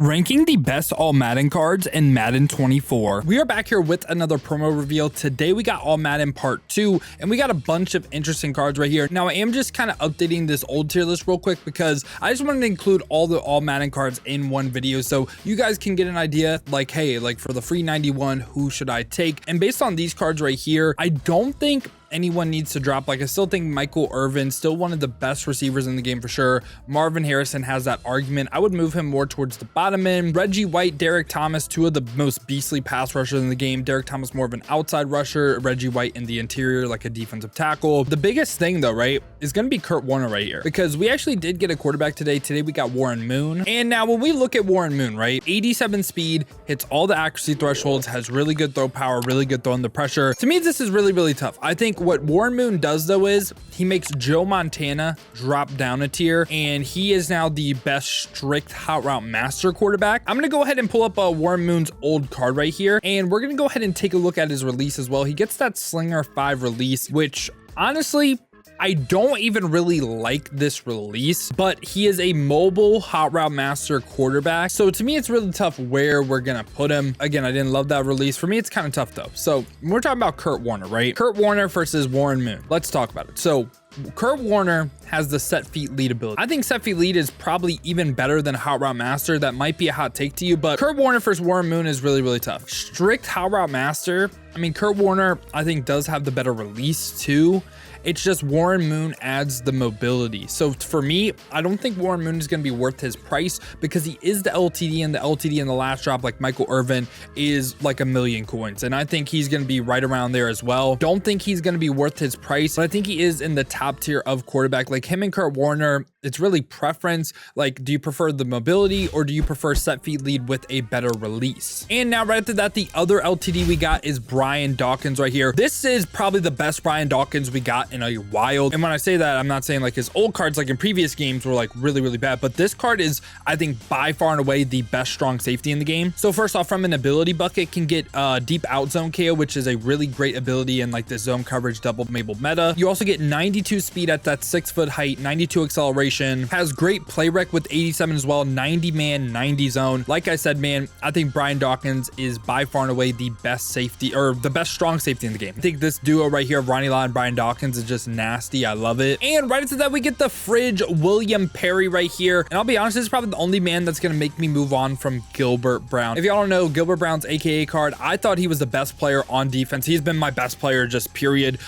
Ranking the best all Madden cards in Madden 24. We are back here with another promo reveal. Today we got all Madden part 2 and we got a bunch of interesting cards right here. Now I am just kind of updating this old tier list real quick because I just wanted to include all the all Madden cards in one video so you guys can get an idea like, hey, like for the free 91, who should I take? And based on these cards right here, I don't think anyone needs to drop. Like I still think Michael Irvin, still one of the best receivers in the game for sure. Marvin Harrison has that argument. I would move him more towards the bottom end. Reggie White, Derek Thomas, two of the most beastly pass rushers in the game. Derek Thomas more of an outside rusher, Reggie White in the interior like a defensive tackle. The biggest thing though, right, is going to be Kurt Warner right here because we actually did get a quarterback today. Today we got Warren Moon. And now when we look at Warren Moon, right, 87 speed, hits all the accuracy thresholds, has really good throw power, really good throw under pressure. To me, this is really tough. I think what Warren Moon does though is he makes Joe Montana drop down a tier, and he is now the best strict hot route master quarterback. I'm gonna go ahead and pull up Warren Moon's old card right here, and we're gonna go ahead and take a look at his release as well. He gets that Slinger 5 release, which honestly, I don't even really like this release, but he is a mobile hot route master quarterback. So to me, it's really tough where we're going to put him. Again, I didn't love that release. For me, it's kind of tough though. So we're talking about Kurt Warner, right? Kurt Warner versus Warren Moon. Let's talk about it. So Kurt Warner has the set feet lead ability. I think set feet lead is probably even better than hot route master. That might be a hot take to you, but Kurt Warner versus Warren Moon is really tough. Strict hot route master. I mean, Kurt Warner, I think does have the better release too. It's just Warren Moon adds the mobility. So for me, I don't think Warren Moon is going to be worth his price because he is the LTD, and the LTD in the last drop, like Michael Irvin, is like 1,000,000 coins. And I think he's going to be right around there as well. Don't think he's going to be worth his price, but I think he is in the top tier of quarterback. Like him and Kurt Warner, it's really preference. Like, do you prefer the mobility or do you prefer set feet lead with a better release? And now right after that, the other LTD we got is Brian Dawkins right here. This is probably the best Brian Dawkins we got in a while. And when I say that, I'm not saying like his old cards like in previous games were like really bad, but this card is, I think, by far and away the best strong safety in the game. So first off, from an ability bucket, can get deep out zone KO, which is a really great ability in like the zone coverage double Mabel meta. You also get 92 speed at that 6-foot height, 92 acceleration, has great play rec with 87 as well, 90 man, 90 zone. Like I said, man, I think Brian Dawkins is by far and away the best safety, or the best strong safety in the game. I think this duo right here, Ronnie Lott and Brian Dawkins, is just nasty. I love it. And right after that, we get the fridge William Perry right here. And I'll be honest, this is probably the only man that's going to make me move on from Gilbert Brown. If y'all don't know, Gilbert Brown's AKA card, I thought he was the best player on defense. He's been my best player, just period.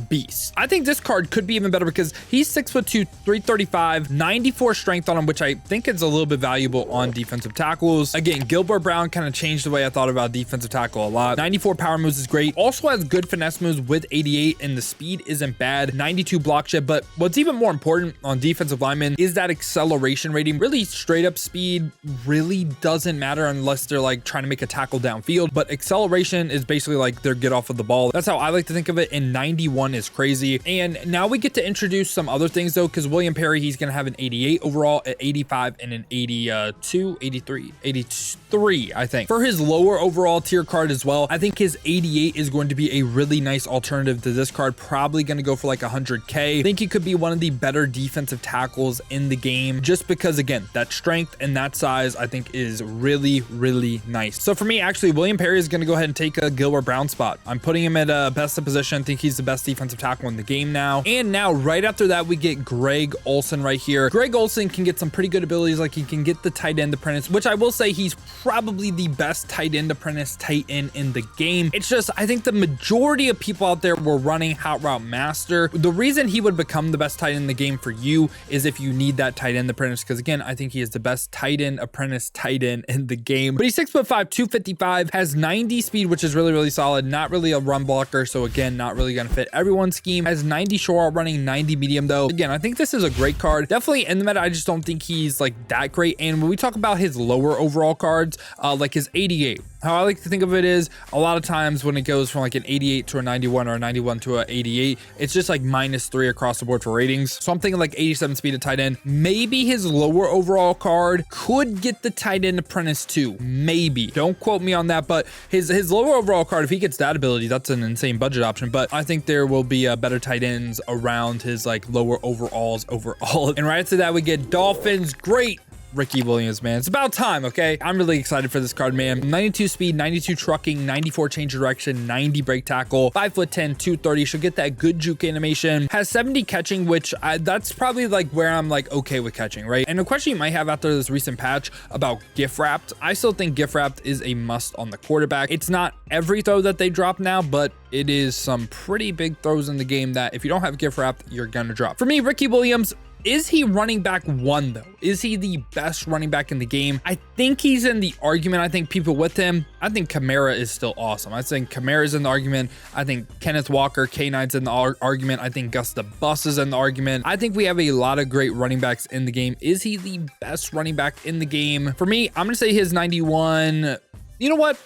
Beast. I think this card could be even better because he's 6'2", 335, 94 strength on him, which I think is a little bit valuable on defensive tackles. Again, Gilbert Brown kind of changed the way I thought about defensive tackle a lot. 94 power moves is great. Also has good finesse moves with 88, and the speed isn't bad. 92 block shed, but what's even more important on defensive linemen is that acceleration rating. Really straight up speed really doesn't matter unless they're like trying to make a tackle downfield, but acceleration is basically like their get off of the ball. That's how I like to think of it, and 91 is crazy. And now we get to introduce some other things though, because William Perry, he's going to have an 88 overall, at 85, and an 82, 83, I think. For his lower overall tier card as well, I think his 88 is going to be a really nice alternative to this card, probably going to go for like 100K. I think he could be one of the better defensive tackles in the game just because, again, that strength and that size I think is really nice. So for me, actually, William Perry is going to go ahead and take a Gilbert Brown spot. I'm putting him at best of position. I think he's the best defensive tackle in the game now. And now right after that, we get Greg Olsen right here. Greg Olsen can get some pretty good abilities, like he can get the tight end apprentice, which I will say he's probably the best tight end apprentice tight end in the game. It's just, I think the majority of people out there were running hot route master. The reason he would become the best tight end in the game for you is if you need that tight end apprentice, because again, I think he is the best tight end apprentice tight end in the game. But he's 6'5", 255, has 90 speed, which is really solid. Not really a run blocker, so again, not really gonna fit everyone's scheme. Has 90 short route running, 90 medium though. Again, I think this is a great card. Definitely in the meta, I just don't think he's like that great. And when we talk about his lower overall cards, like his 88, how I like to think of it is a lot of times when it goes from like an 88 to a 91 or a 91 to a 88, it's just like -3 across the board for ratings. So I'm thinking like 87 speed at tight end. Maybe his lower overall card could get the tight end apprentice too. Maybe. Don't quote me on that, but his lower overall card, if he gets that ability, that's an insane budget option. But I think there will be better tight ends around his like lower overalls overall. And right after that, we get Dolphins. Great Ricky Williams, man. It's about time, okay? I'm really excited for this card, man. 92 speed, 92 trucking, 94 change of direction, 90 break tackle, 5'10", 230. She'll get that good juke animation. Has 70 catching, which that's probably like where I'm like okay with catching, right? And a question you might have after this recent patch about gift wrapped, I still think gift wrapped is a must on the quarterback. It's not every throw that they drop now, but it is some pretty big throws in the game that if you don't have gift wrapped, you're gonna drop. For me, Ricky Williams, is he running back one though? Is he the best running back in the game? I think he's in the argument. I think people with him, I think Kamara is still awesome. I think Kamara's in the argument. I think Kenneth Walker, K9's in the argument. I think Gus the Bus is in the argument. I think we have a lot of great running backs in the game. Is he the best running back in the game? For me, I'm gonna say his 91. You know what?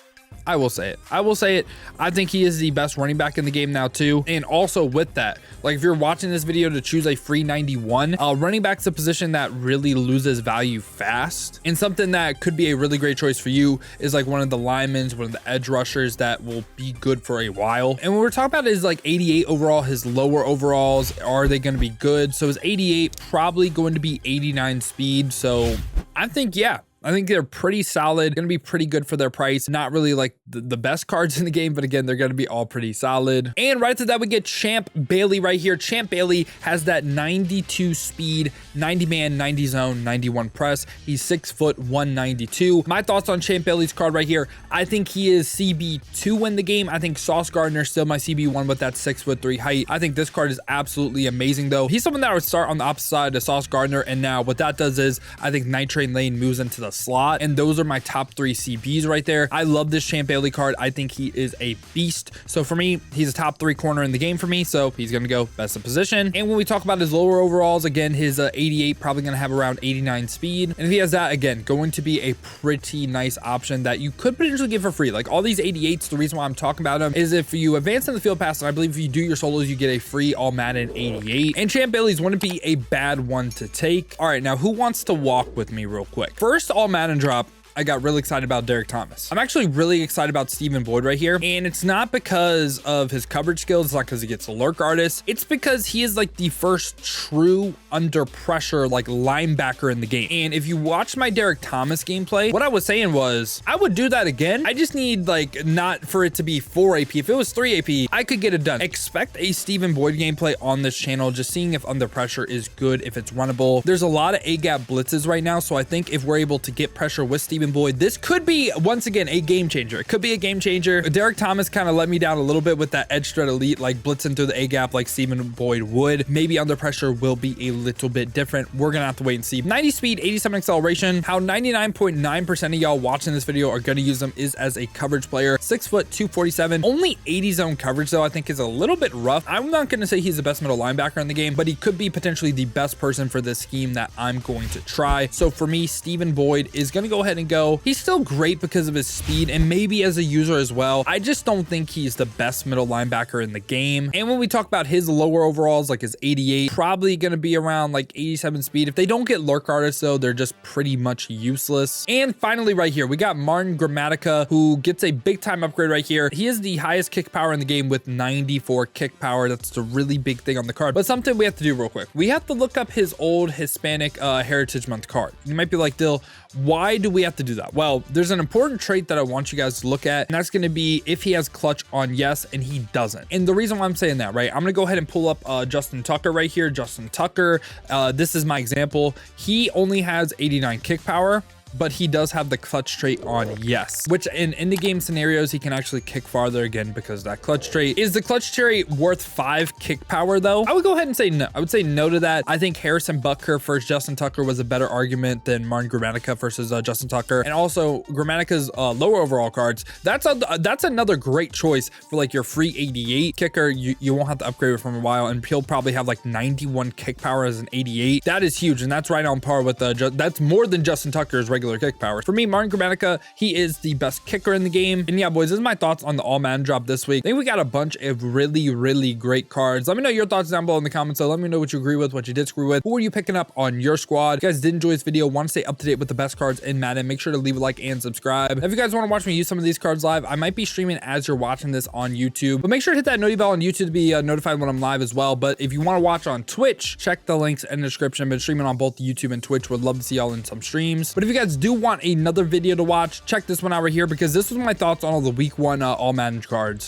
I will say it. I will say it. I think he is the best running back in the game now too. And also with that, like if you're watching this video to choose a free 91, running back's a position that really loses value fast. And something that could be a really great choice for you is like one of the linemen, one of the edge rushers that will be good for a while. And what we're talking about is like 88 overall, his lower overalls, are they going to be good? So his 88 probably going to be 89 speed. So I think, yeah, I think they're pretty solid, going to be pretty good for their price. Not really like the best cards in the game, but again, they're going to be all pretty solid. And right after that, we get Champ Bailey right here. Champ Bailey has that 92 speed, 90 man, 90 zone, 91 press. He's 6 foot 192. My thoughts on Champ Bailey's card right here. I think he is CB2 in the game. I think Sauce Gardner still my CB1 with that 6'3" height. I think this card is absolutely amazing though. He's someone that I would start on the opposite side of Sauce Gardner. And now what that does is I think Night Train Lane moves into the slot, and those are my top 3 CBs right there. I love this Champ Bailey card. I think he is a beast. So for me, he's a top 3 corner in the game for me. So he's going to go best of position. And when we talk about his lower overalls, again, his 88 probably going to have around 89 speed. And if he has that, again, going to be a pretty nice option that you could potentially get for free. Like all these 88s, the reason why I'm talking about them is if you advance in the field pass, and I believe if you do your solos, you get a free all Madden 88. And Champ Bailey's wouldn't be a bad one to take. All right, now who wants to walk with me real quick? First all Madden drop, I got really excited about Derek Thomas. I'm actually really excited about Stephen Boyd right here. And it's not because of his coverage skills. It's not because he gets a lurk artist. It's because he is like the first true under pressure, like linebacker in the game. And if you watch my Derek Thomas gameplay, what I was saying was I would do that again. I just need like not for it to be 4 AP. If it was 3 AP, I could get it done. Expect a Stephen Boyd gameplay on this channel, just seeing if under pressure is good, if it's runnable. There's a lot of A-gap blitzes right now. So I think if we're able to get pressure with Stephen Boyd, this could be once again a game changer. It could be a game changer. Derek Thomas kind of let me down a little bit with that edge threat elite, like blitzing through the A gap like Stephen Boyd would. Maybe under pressure will be a little bit different. We're gonna have to wait and see. 90 speed, 87 acceleration. How 99.9% of y'all watching this video are gonna use them is as a coverage player. 6 foot 247. Only 80 zone coverage though I think is a little bit rough. I'm not gonna say he's the best middle linebacker in the game, but he could be potentially the best person for this scheme that I'm going to try. So for me, Stephen Boyd is gonna go ahead and go. He's still great because of his speed and maybe as a user as well. I just don't think he's the best middle linebacker in the game. And when we talk about his lower overalls, like his 88, probably going to be around like 87 speed. If they don't get lurk artists though, they're just pretty much useless. And finally right here, we got Martin Gramatica, who gets a big time upgrade right here. He is the highest kick power in the game with 94 kick power. That's the really big thing on the card. But something we have to do real quick. We have to look up his old Hispanic Heritage Month card. You might be like, Dill, why do we have to do that? Well, there's an important trait that I want you guys to look at, and that's going to be if he has clutch on yes and he doesn't. And the reason why I'm saying that, right, I'm going to go ahead and pull up Justin Tucker right here. Justin Tucker, this is my example. He only has 89 kick power, but he does have the clutch trait on yes, which in the game scenarios, he can actually kick farther again because of that clutch trait. Is the clutch trait worth 5 kick power though? I would go ahead and say no. I would say no to that. I think Harrison Butker versus Justin Tucker was a better argument than Martin Gramatica versus Justin Tucker. And also Gramatica's lower overall cards. That's another great choice for like your free 88 kicker. You won't have to upgrade it from a while, and he'll probably have like 91 kick power as an 88. That is huge, and that's right on par with that's more than Justin Tucker's regular regular kick power. For me, Martin Gramatica, he is the best kicker in the game. And yeah, boys, this is my thoughts on the all Madden drop this week. I think we got a bunch of really great cards. Let me know your thoughts down below in the comments. So let me know what you agree with, what you disagree with. Who are you picking up on your squad? If you guys did enjoy this video, want to stay up to date with the best cards in Madden, make sure to leave a like and subscribe. If you guys want to watch me use some of these cards live, I might be streaming as you're watching this on YouTube, but make sure to hit that noti bell on YouTube to be notified when I'm live as well. But if you want to watch on Twitch, check the links in the description. I've been streaming on both YouTube and Twitch. Would love to see y'all in some streams. But if you guys do want another video to watch, check this one out right here, because this was my thoughts on all the week 1 all Madden cards.